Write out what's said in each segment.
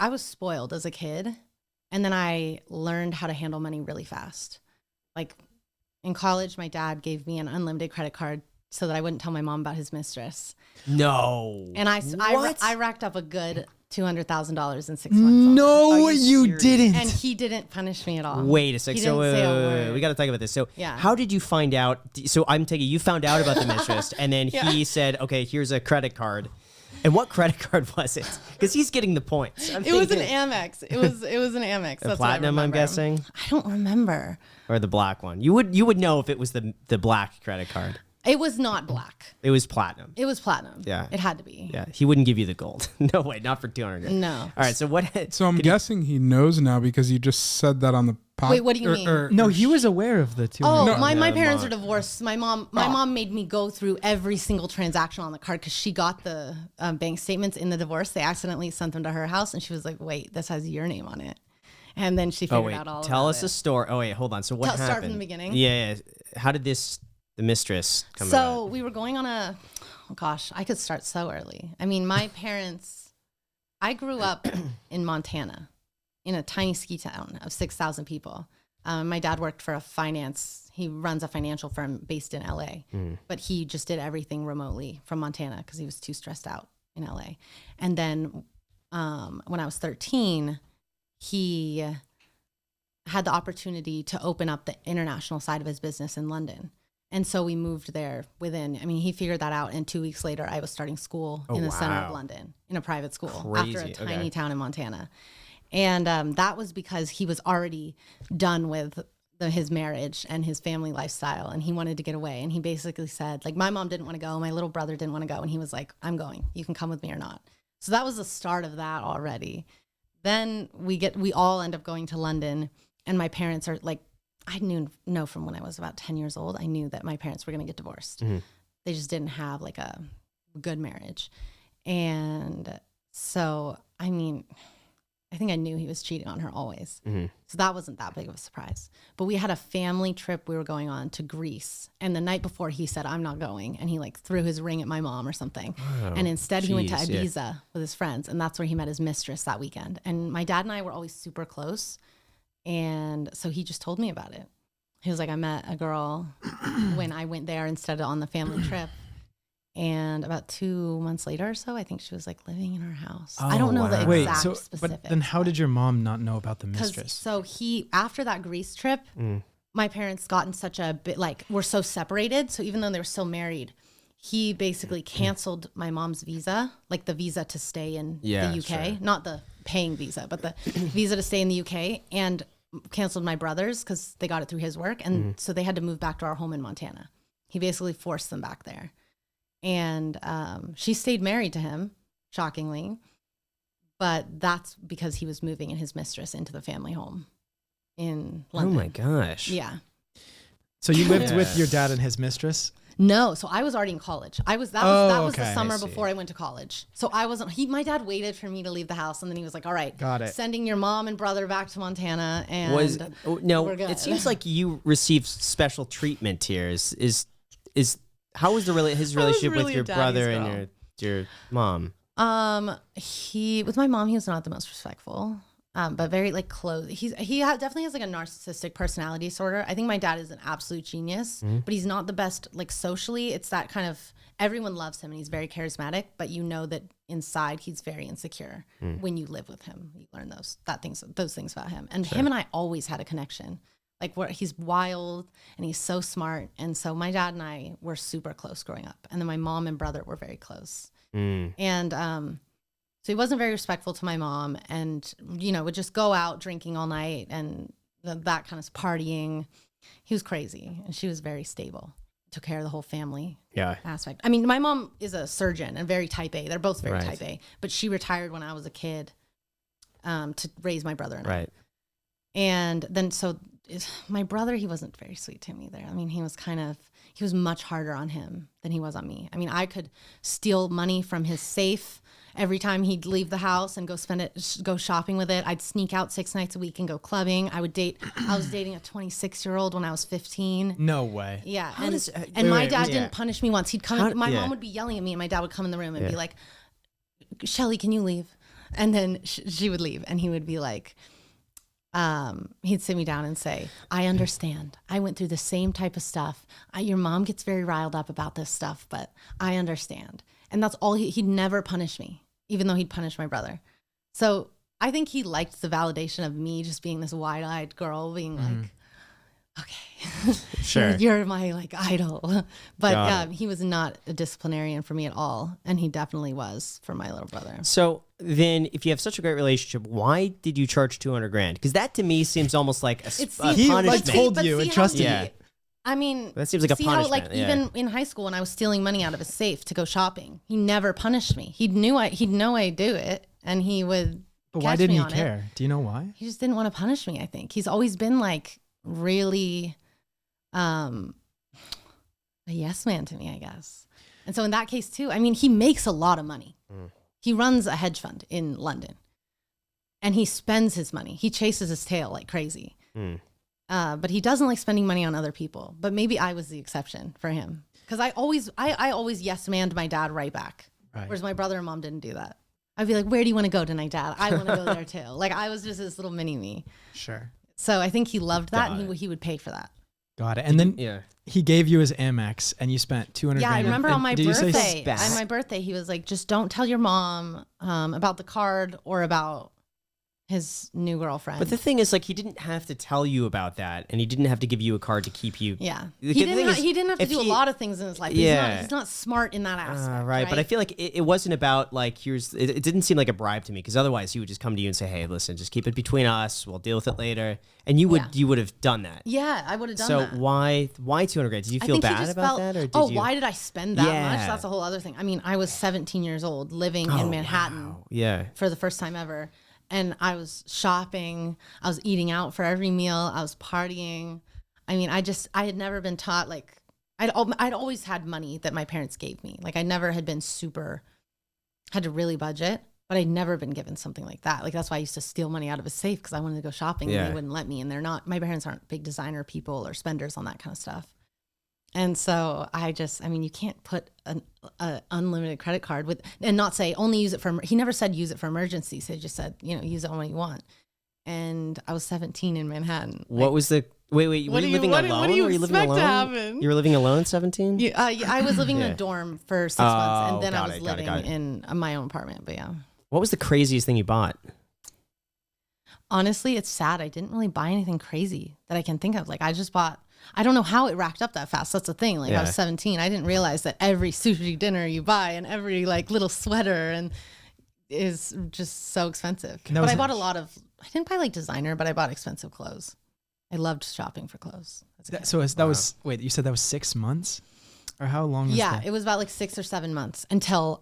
I was spoiled as a kid, and then I learned how to handle money really fast. Like in college, my dad gave me an unlimited credit card so that I wouldn't tell my mom about his mistress. No. And I racked up a good $200,000 in 6 months. No, you didn't. And he didn't punish me at all. Wait a sec. So we got to talk about this. So how did you find out? So I'm taking you found out about the mistress, and then he said, "Okay, here's a credit card." And what credit card was it? Because he's getting the points. It was an Amex. It was an Amex. The platinum, I'm guessing. I don't remember. Or the black one. You would know if it was the black credit card. It was not black. It was platinum. It was platinum. Yeah. It had to be. Yeah. He wouldn't give you the gold. No way. Not for 200. No. All right. So what? So I'm guessing he knows now because you just said that on the podcast. Wait, what do you mean? No, he was aware of the 200. Oh, my parents are divorced. My mom made me go through every single transaction on the card because she got the bank statements in the divorce. They accidentally sent them to her house, and she was like, "Wait, this has your name on it." And then she figured out all of it. Tell us a story. Oh, wait, hold on. So what happened? Start from the beginning. Yeah. How did the mistress come about? So we were going on I could start so early. I mean, my parents, I grew up in Montana in a tiny ski town of 6,000 people. My dad worked for he runs a financial firm based in LA, but he just did everything remotely from Montana because he was too stressed out in LA. And then when I was 13, he had the opportunity to open up the international side of his business in London. And so we moved there he figured that out. And 2 weeks later, I was starting school in the center of London in a private school after a tiny town in Montana. And that was because he was already done with his marriage and his family lifestyle. And he wanted to get away. And he basically said, like, my mom didn't want to go. My little brother didn't want to go. And he was like, "I'm going. You can come with me or not." So that was the start of that already. Then we all end up going to London. And my parents are like, I know from when I was about 10 years old, I knew that my parents were going to get divorced. Mm-hmm. They just didn't have like a good marriage. And so, I think I knew he was cheating on her always. Mm-hmm. So that wasn't that big of a surprise. But we had a family trip we were going on to Greece. And the night before he said, "I'm not going." And he like threw his ring at my mom or something. Oh, and instead he went to Ibiza with his friends. And that's where he met his mistress that weekend. And my dad and I were always super close. And so he just told me about it. He was like, "I met a girl when I went there instead of on the family trip." And about 2 months later or so, I think she was like living in our house. I don't know the exact specifics. But then how did your mom not know about the mistress? So after that Greece trip, my parents got in such a bit, like, we're so separated. So even though they were still married, he basically canceled my mom's visa, like the visa to stay in the UK, sure. Not the paying visa, but the visa to stay in the UK, and canceled my brother's because they got it through his work. And so they had to move back to our home in Montana. He basically forced them back there. And she stayed married to him, shockingly. But that's because he was moving in his mistress into the family home in London. Oh, my gosh. Yeah. So you lived with your dad and his mistress? No, so I was already in college. That was the summer before I went to college. So I wasn't. My dad waited for me to leave the house, and then he was like, "All right, got it. Sending your mom and brother back to Montana." And we're good. It seems like you rreceived special treatment here. How was his relationship with your brother and your mom? With my mom, he was not the most respectful. But very like close. He definitely has like a narcissistic personality disorder. I think my dad is an absolute genius, but he's not the best like socially. It's that kind of, everyone loves him and he's very charismatic, but you know that inside he's very insecure. When you live with him, you learn those things about him. And him and I always had a connection. Like he's wild and he's so smart. And so my dad and I were super close growing up. And then my mom and brother were very close. And so he wasn't very respectful to my mom, and, would just go out drinking all night and that kind of partying. He was crazy, and she was very stable. Took care of the whole family aspect. I mean, my mom is a surgeon and very type A. They're both very type A, but she retired when I was a kid to raise my brother and I. And then my brother, he wasn't very sweet to me there. I mean, he was much harder on him than he was on me. I mean, I could steal money from his safe every time he'd leave the house and go shopping with it. I'd sneak out 6 nights a week and go clubbing. I was dating a 26-year-old when I was 15. No way. Yeah. And my dad didn't punish me once. He'd come, my mom would be yelling at me and my dad would come in the room and be like, "Shelly, can you leave?" And then she would leave and he would be like, he'd sit me down and say, I understand. I went through the same type of stuff. Your mom gets very riled up about this stuff, but I understand. And that's all he'd never punish me, even though he'd punish my brother. So I think he liked the validation of me just being this wide-eyed girl being like, okay, sure, you're my like idol. But he was not a disciplinarian for me at all. And he definitely was for my little brother. So then if you have such a great relationship, why did you charge $200,000? Because that to me seems almost like a punishment. He like told you and trusted you. I mean, that seems like a punishment. How, like even in high school when I was stealing money out of his safe to go shopping, he never punished me. He'd know I'd do it, and he would. But why didn't he care? Do you know why? He just didn't want to punish me. I think he's always been like really, a yes man to me, I guess. And so in that case too, I mean, he makes a lot of money. He runs a hedge fund in London, and he spends his money. He chases his tail like crazy. But he doesn't like spending money on other people. But maybe I was the exception for him, because I always yes manned my dad right back. Right. Whereas my brother and mom didn't do that. I'd be like, where do you want to go tonight, Dad? I want to go there too. Like I was just this little mini me. Sure. So I think he loved that, and he would pay for that. Got it. And then he gave you his Amex, and you spent $200,000. Yeah, I remember on my birthday. On my birthday, he was like, just don't tell your mom about the card or about his new girlfriend. But the thing is, like, he didn't have to tell you about that, and he didn't have to give you a card to keep you. Yeah, he didn't have to do a lot of things in his life. He's not smart in that aspect. Right, but I feel like it wasn't about like it didn't seem like a bribe to me, because otherwise he would just come to you and say, hey, listen, just keep it between us. We'll deal with it later, and you would have done that. Yeah, I would have done that. So why $200,000? Did you feel bad about that, or did you? Why did I spend that much? That's a whole other thing. I mean, I was 17 years old, living in Manhattan. Yeah, for the first time ever. And I was shopping, I was eating out for every meal, I was partying. I mean, I had never been taught, like, I'd always had money that my parents gave me. Like, I never had been had to really budget, but I'd never been given something like that. Like, that's why I used to steal money out of a safe, because I wanted to go shopping and they wouldn't let me. And my parents aren't big designer people or spenders on that kind of stuff. And so you can't put an unlimited credit card and not say only use it he never said use it for emergencies. He just said, use it when you want. And I was 17 in Manhattan. What was the, were you living alone? What do you expect to happen? You were living alone, 17? Yeah, I was living in a dorm for 6 months, and then I was living in my own apartment, but yeah. What was the craziest thing you bought? Honestly, it's sad. I didn't really buy anything crazy that I can think of. Like, I just bought, I don't know how it racked up that fast. That's the thing. Like, I was 17. I didn't realize that every sushi dinner you buy and every like little sweater is just so expensive. But I bought I didn't buy like designer, but I bought expensive clothes. I loved shopping for clothes. Wait, you said that was 6 months? Or how long was that? Yeah, it was about like 6 or 7 months until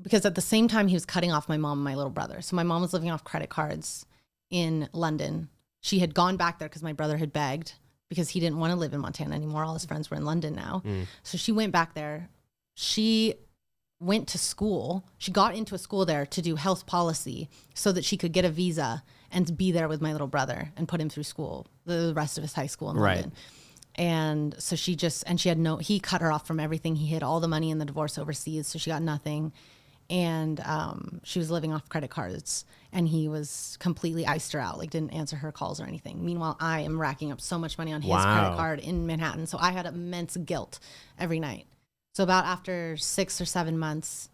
because at the same time he was cutting off my mom and my little brother. So my mom was living off credit cards in London. She had gone back there because my brother had begged, because he didn't want to live in Montana anymore. All his friends were in London now. So she went back there. She went to school. She got into a school there to do health policy so that she could get a visa and be there with my little brother and put him through school, the rest of his high school in London. And so he cut her off from everything. He hid all the money in the divorce overseas, so she got nothing. And she was living off credit cards, and he was completely iced her out, like didn't answer her calls or anything. Meanwhile, I am racking up so much money on his credit card in Manhattan. So I had immense guilt every night. So about after 6 or 7 months,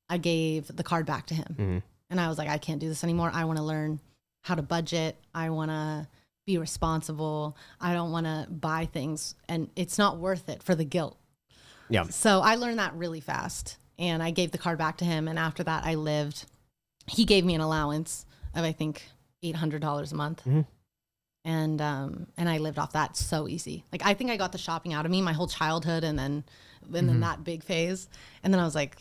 I gave the card back to him. And I was like, I can't do this anymore. I want to learn how to budget. I want to be responsible. I don't want to buy things, and it's not worth it for the guilt. Yeah. So I learned that really fast. And I gave the card back to him. And after that, he gave me an allowance of, I think, $800 a month. And I lived off that so easy. Like, I think I got the shopping out of me my whole childhood, and then that big phase. And then I was like,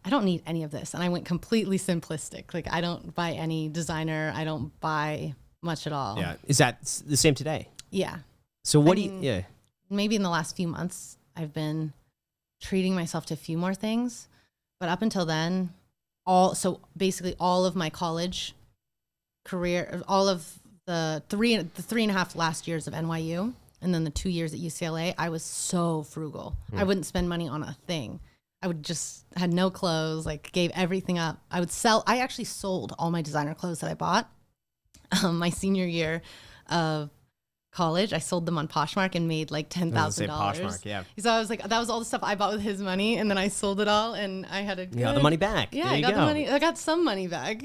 I don't need any of this. And I went completely simplistic. Like, I don't buy any designer. I don't buy much at all. Yeah. Is that the same today? Yeah. So maybe in the last few months, I've been treating myself to a few more things. But up until then, basically all of my college career, all of the three and a half last years of NYU, and then the 2 years at UCLA, I was so frugal. I wouldn't spend money on a thing. I would just had no clothes, like gave everything up. I actually sold all my designer clothes that I bought my senior year of college. I sold them on Poshmark and made like $10,000. Poshmark, yeah. So I was like, that was all the stuff I bought with his money, and then I sold it all, and I had a good, you got the money back. Yeah, there I you got go. the money. I got some money back.